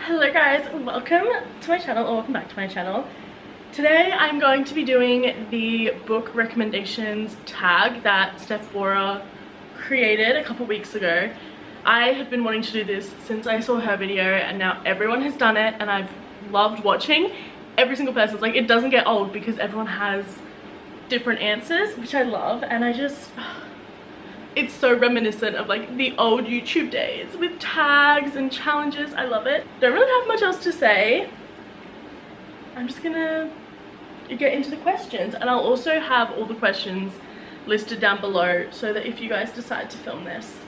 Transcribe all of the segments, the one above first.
Hello guys, welcome to my channel, or welcome back to my channel. Today I'm going to be doing the book recommendations tag that Steph created a couple weeks ago. I have been wanting to do this since I saw her video, and now everyone has done it, and I've loved watching every single person's. Like, it doesn't get old because everyone has different answers, which I love, and it's so reminiscent of like the old YouTube days with tags and challenges. I love it. Don't really have much else to say. I'm just gonna get into the questions, and I'll also have all the questions listed down below so that if you guys decide to film this,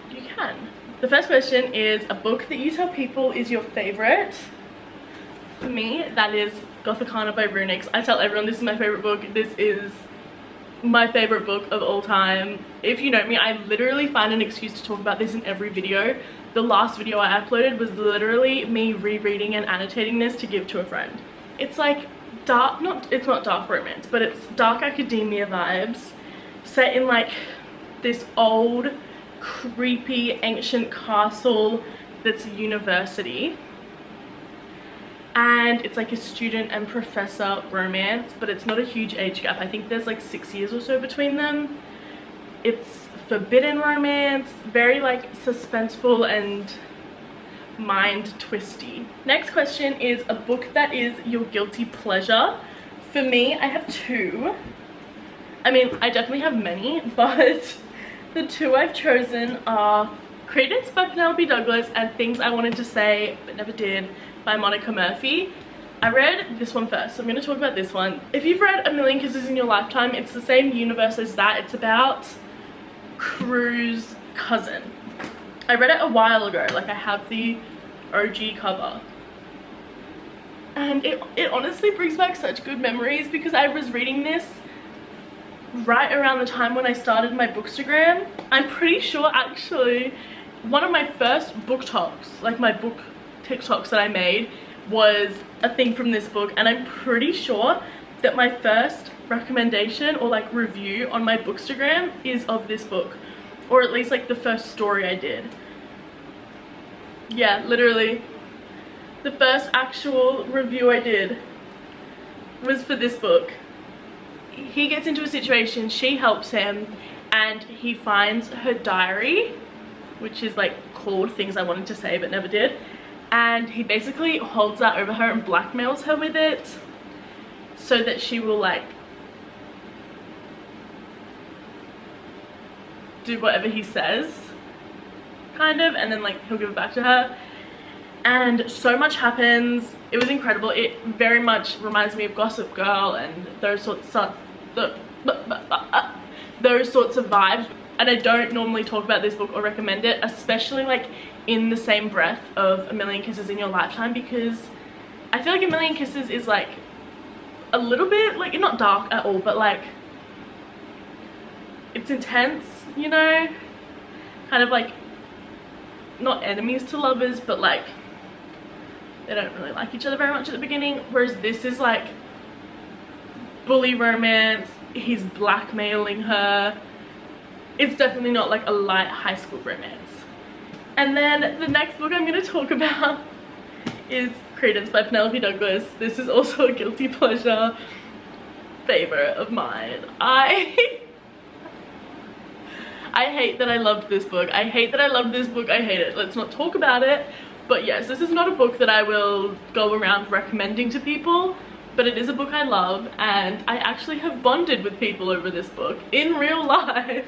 you can. The first question is a book that you tell people is your favorite. For me, that is Gothicana by Runix. I tell everyone this is my favorite book. This is my favorite book of all time. If you know me, I literally find an excuse to talk about this in every video. The last video I uploaded was literally me rereading and annotating this to give to a friend. It's like dark, it's not dark romance, but it's dark academia vibes set in like this old creepy ancient castle that's a university. And it's like a student and professor romance, but it's not a huge age gap. I think there's like 6 years or so between them. It's forbidden romance, very like suspenseful and mind twisty. Next question is a book that is your guilty pleasure. For me, I have two. I mean, I definitely have many, but the two I've chosen are Credence by Penelope Douglas and Things I Wanted to Say But Never Did by Monica Murphy. I read this one first, so I'm going to talk about this one. If you've read A Million Kisses in Your Lifetime, it's the same universe as that. It's about Crue's cousin. I read it a while ago, like I have the OG cover. And it honestly brings back such good memories because I was reading this right around the time when I started my bookstagram. I'm pretty sure actually one of my first book talks, like my book TikToks that I made, was a thing from this book, and I'm pretty sure that my first recommendation or like review on my bookstagram is of this book, or at least like the first story I did. Yeah, literally the first actual review I did was for this book. He gets into a situation, she helps him, and he finds her diary, which is like called Things I Wanted to Say But Never Did. And he basically holds that over her and blackmails her with it so that she will like do whatever he says, kind of, and then like he'll give it back to her. And so much happens. It was incredible. It very much reminds me of Gossip Girl and those sorts of vibes. And I don't normally talk about this book or recommend it, especially like in the same breath of A Million Kisses in Your Lifetime, because I feel like A Million Kisses is like a little bit like, not dark at all, but like it's intense, you know, kind of like not enemies to lovers, but like they don't really like each other very much at the beginning, whereas this is like bully romance. He's blackmailing her. It's definitely not like a light high school romance. And then the next book I'm going to talk about is Credence by Penelope Douglas. This is also a guilty pleasure favorite of mine. I hate that I loved this book. I hate that I loved this book. I hate it. Let's not talk about it. But yes, this is not a book that I will go around recommending to people, but it is a book I love, and I actually have bonded with people over this book in real life.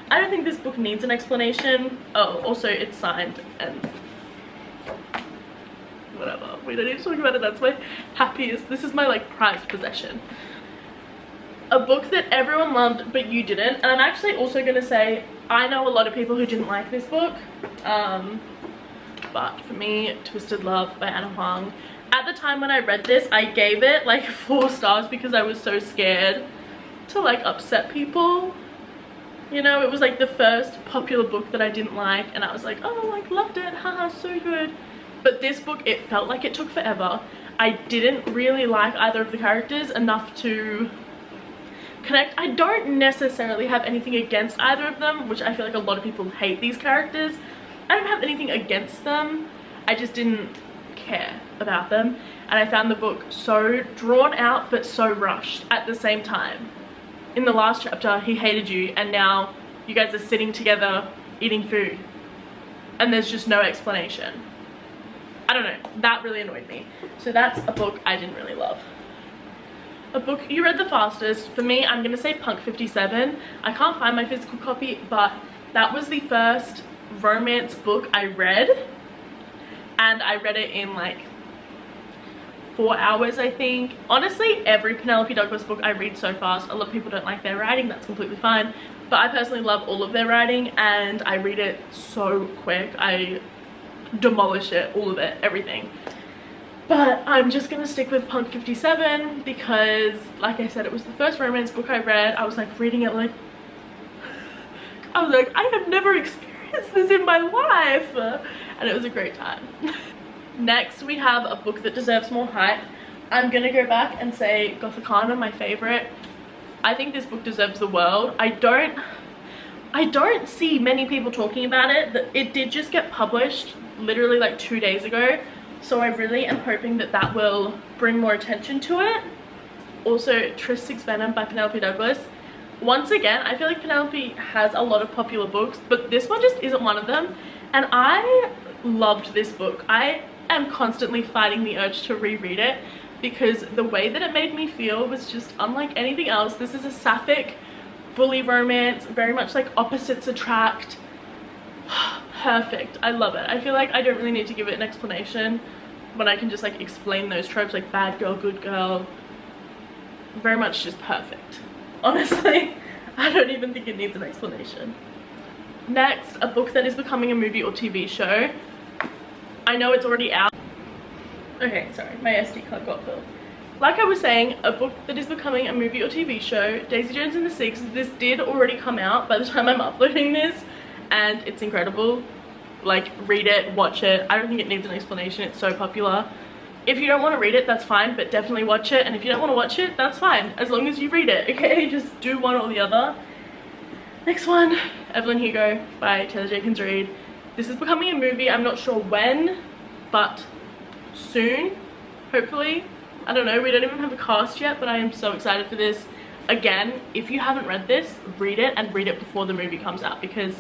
I don't think this book needs an explanation. Oh, also it's signed and whatever. We don't need to talk about it. That's my happiest. This is my like prized possession. A book that everyone loved but you didn't. And I'm actually also going to say I know a lot of people who didn't like this book. But for me, Twisted Love by Anna Huang. At the time when I read this, I gave it like 4 stars because I was so scared to like upset people. You know, it was like the first popular book that I didn't like, and I was like, oh, like loved it, haha, so good. But this book, it felt like it took forever. I didn't really like either of the characters enough to connect. I don't necessarily have anything against either of them, which I feel like a lot of people hate these characters. I don't have anything against them. I just didn't care about them, and I found the book so drawn out but so rushed at the same time. In the last chapter he hated you, and now you guys are sitting together eating food and there's just no explanation. I don't know, that really annoyed me. So that's a book I didn't really love. A book you read the fastest, for me, I'm gonna say Punk 57. I can't find my physical copy, but that was the first romance book I read, and I read it in like 4 hours, I think. Honestly, every Penelope Douglas book I read so fast. A lot of people don't like their writing, that's completely fine, but I personally love all of their writing, and I read it so quick. I demolish it, all of it, everything. But I'm just gonna stick with Punk 57 because, like I said, it was the first romance book I read. I was like reading it like, I have never experienced this in my life, and it was a great time. Next we have a book that deserves more hype. I'm gonna go back and say Gothicana, my favorite. I think this book deserves the world. I don't see many people talking about it. It did just get published literally like 2 days ago, so I really am hoping that that will bring more attention to it. Also, Tris Six Venom by Penelope Douglas. Once again, I feel like Penelope has a lot of popular books, but this one just isn't one of them, and I loved this book. I am constantly fighting the urge to reread it because the way that it made me feel was just unlike anything else. This is a sapphic bully romance, very much like opposites attract. Perfect. I love it. I feel like I don't really need to give it an explanation when I can just like explain those tropes like bad girl, good girl. Very much just perfect. Honestly, I don't even think it needs an explanation. Next, a book that is becoming a movie or TV show. I know it's already out. Okay, sorry, my SD card got filled. Like I was saying, a book that is becoming a movie or TV show, Daisy Jones and the Six. This did already come out by the time I'm uploading this, and it's incredible. Like, read it, watch it. I don't think it needs an explanation, it's so popular. If you don't want to read it, that's fine, but definitely watch it. And if you don't want to watch it, that's fine, as long as you read it, okay? Just do one or the other. Next one, Evelyn Hugo by Taylor Jenkins Reid. This is becoming a movie. I'm not sure when, but soon, hopefully. I don't know, we don't even have a cast yet, but I am so excited for this. Again, if you haven't read this, read it, and read it before the movie comes out, because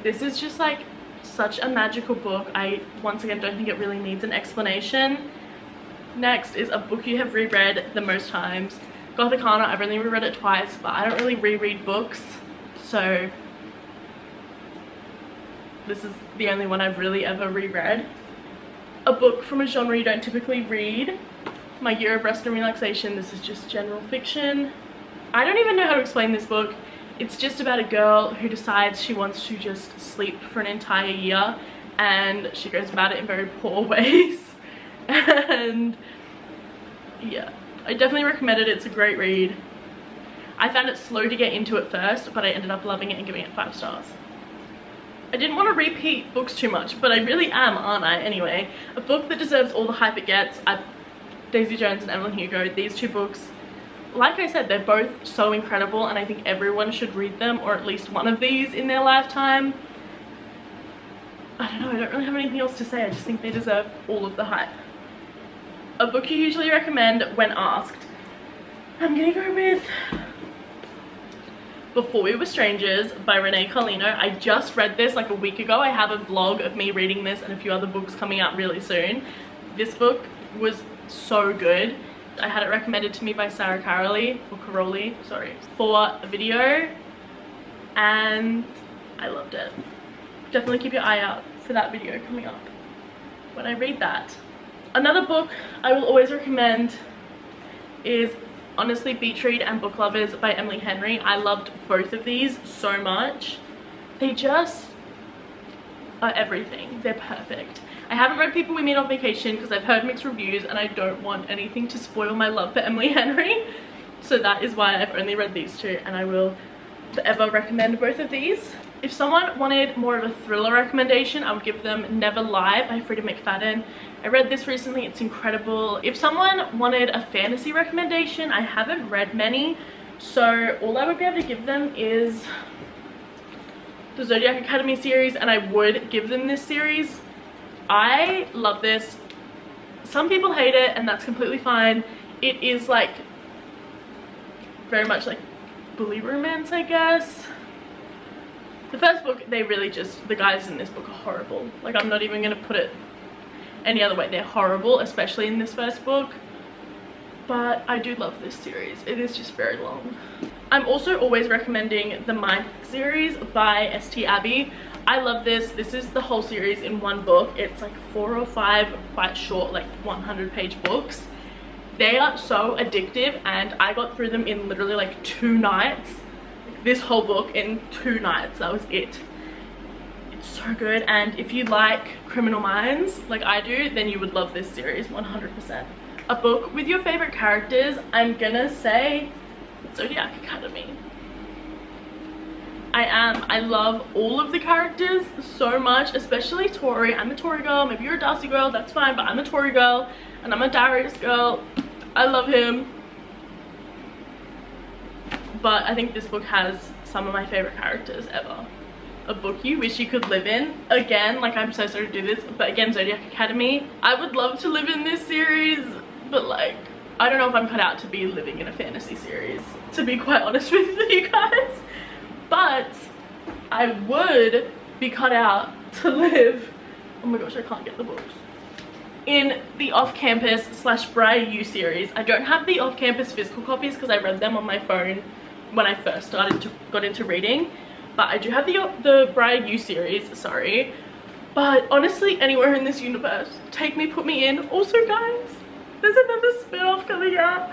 this is just like such a magical book. I, once again, don't think it really needs an explanation. Next is a book you have reread the most times. Gothicana, I've only reread it twice, but I don't really reread books, so this is the only one I've really ever reread. A book from a genre you don't typically read. My Year of Rest and Relaxation. This is just general fiction. I don't even know how to explain this book. It's just about a girl who decides she wants to just sleep for an entire year, and she goes about it in very poor ways. And yeah, I definitely recommend it. It's a great read. I found it slow to get into at first, but I ended up loving it and giving it 5 stars. I didn't want to repeat books too much, but I really am, aren't I? Anyway, a book that deserves all the hype it gets. Daisy Jones and Evelyn Hugo. These two books, like I said, they're both so incredible, and I think everyone should read them, or at least one of these in their lifetime. I don't know, I don't really have anything else to say. I just think they deserve all of the hype. A book you usually recommend when asked. I'm gonna go with Before We Were Strangers by Renee Carlino. I just read this like a week ago. I have a vlog of me reading this and a few other books coming out really soon. This book was so good. I had it recommended to me by Sarah Caroli, sorry, for a video, and I loved it. Definitely keep your eye out for that video coming up when I read that. Another book I will always recommend is honestly Beach Read and Book Lovers by Emily Henry. I loved both of these so much. They just are everything. They're perfect. I haven't read People We Meet on Vacation because I've heard mixed reviews, and I don't want anything to spoil my love for Emily Henry. So that is why I've only read these two, and I will forever recommend both of these. If someone wanted more of a thriller recommendation, I would give them Never Lie by Frida McFadden. I read this recently, it's incredible. If someone wanted a fantasy recommendation, I haven't read many, so all I would be able to give them is the Zodiac Academy series, and I would give them this series. I love this. Some people hate it, and that's completely fine. It is like very much like bully romance, I guess. The first book, they really just, the guys in this book are horrible. Like, I'm not even gonna put it any other way. They're horrible, especially in this first book. But I do love this series. It is just very long. I'm also always recommending the Mind series by St. Abby. I love this. This is the whole series in one book. It's like 4 or 5 quite short, like 100-page books. They are so addictive, and I got through them in literally like 2 nights. This whole book in 2 nights. That was it. It's so good, and if you like Criminal Minds like I do, then you would love this series 100%. A book with your favorite characters, I'm gonna say Zodiac Academy. I love all of the characters so much, especially Tori. I'm a Tori girl. Maybe you're a Darcy girl, that's fine, but I'm a Tori girl and I'm a Darius girl. I love him. But I think this book has some of my favorite characters ever. A book you wish you could live in. Again, like, I'm so sorry to do this, but again, Zodiac Academy. I would love to live in this series, but like, I don't know if I'm cut out to be living in a fantasy series, to be quite honest with you guys. But I would be cut out to live, oh my gosh, I can't get the books, in the off-campus / Briar U series. I don't have the off-campus physical copies because I read them on my phone when I first got into reading, but I do have the Briar U series, sorry. But honestly, anywhere in this universe, take me, put me in. Also guys, there's another spin-off coming out.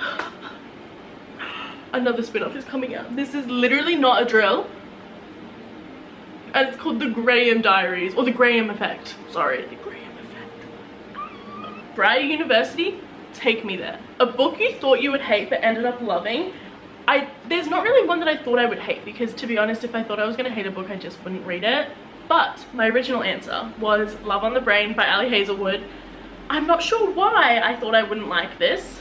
Another spin-off is coming out. This is literally not a drill, and it's called The Graham Diaries, or The Graham Effect. Sorry, The Graham Effect. Briar University, take me there. A book you thought you would hate but ended up loving. There's not really one that I thought I would hate, because to be honest, if I thought I was gonna hate a book, I just wouldn't read it. But my original answer was Love on the Brain by Ali Hazelwood. I'm not sure why I thought I wouldn't like this.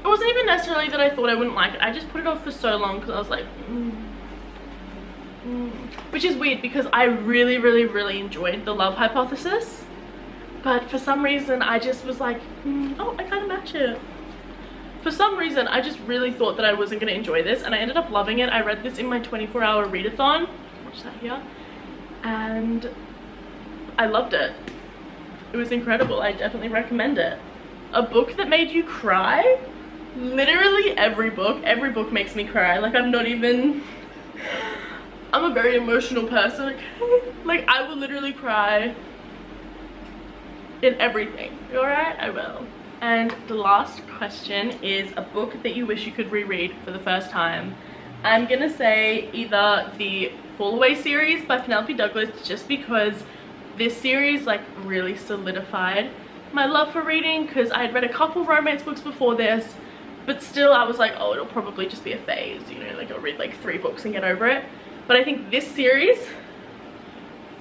It wasn't even necessarily that I thought I wouldn't like it. I just put it off for so long because I was like, Which is weird because I really enjoyed The Love Hypothesis. But for some reason, I just was like, oh, I kind of match it. For some reason, I just really thought that I wasn't going to enjoy this, and I ended up loving it. I read this in my 24-hour readathon. Watch that here. And I loved it. It was incredible. I definitely recommend it. A book that made you cry? Literally every book makes me cry. Like, I'm a very emotional person, okay? Like, I will literally cry in everything. You alright? I will. And the last question is a book that you wish you could reread for the first time. I'm gonna say either the Fall Away series by Penelope Douglas, just because this series like really solidified my love for reading, because I had read a couple romance books before this, but still I was like, oh, it'll probably just be a phase, you know, like I'll read like 3 books and get over it. But I think this series,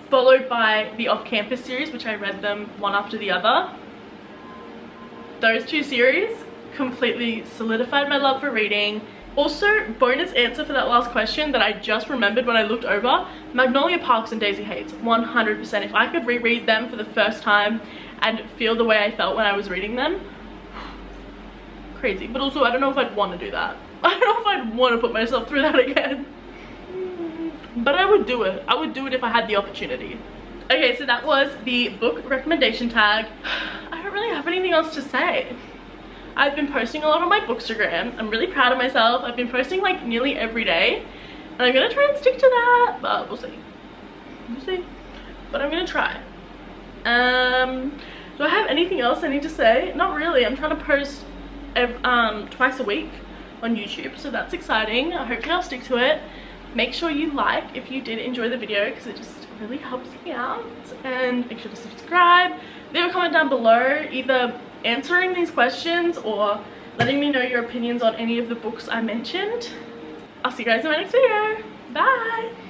followed by the Off-Campus series, which I read them one after the other, those 2 series completely solidified my love for reading. Also, bonus answer for that last question that I just remembered when I looked over, Magnolia Parks and Daisy Hates, 100%. If I could reread them for the first time and feel the way I felt when I was reading them, crazy. But also, I don't know if I'd want to do that. I don't know if I'd want to put myself through that again. But I would do it. I would do it if I had the opportunity. Okay, so that was the book recommendation tag. I don't really have anything else to say. I've been posting a lot on my Bookstagram. I'm really proud of myself. I've been posting like nearly every day, and I'm gonna try and stick to that, but we'll see. We'll see. But I'm gonna try. Do I have anything else I need to say? Not really. I'm trying to post twice a week on YouTube, so that's exciting. Hopefully I'll stick to it. Make sure you like if you did enjoy the video, because it just really helps me out. And make sure to subscribe. Leave a comment down below, either answering these questions or letting me know your opinions on any of the books I mentioned. I'll see you guys in my next video. Bye!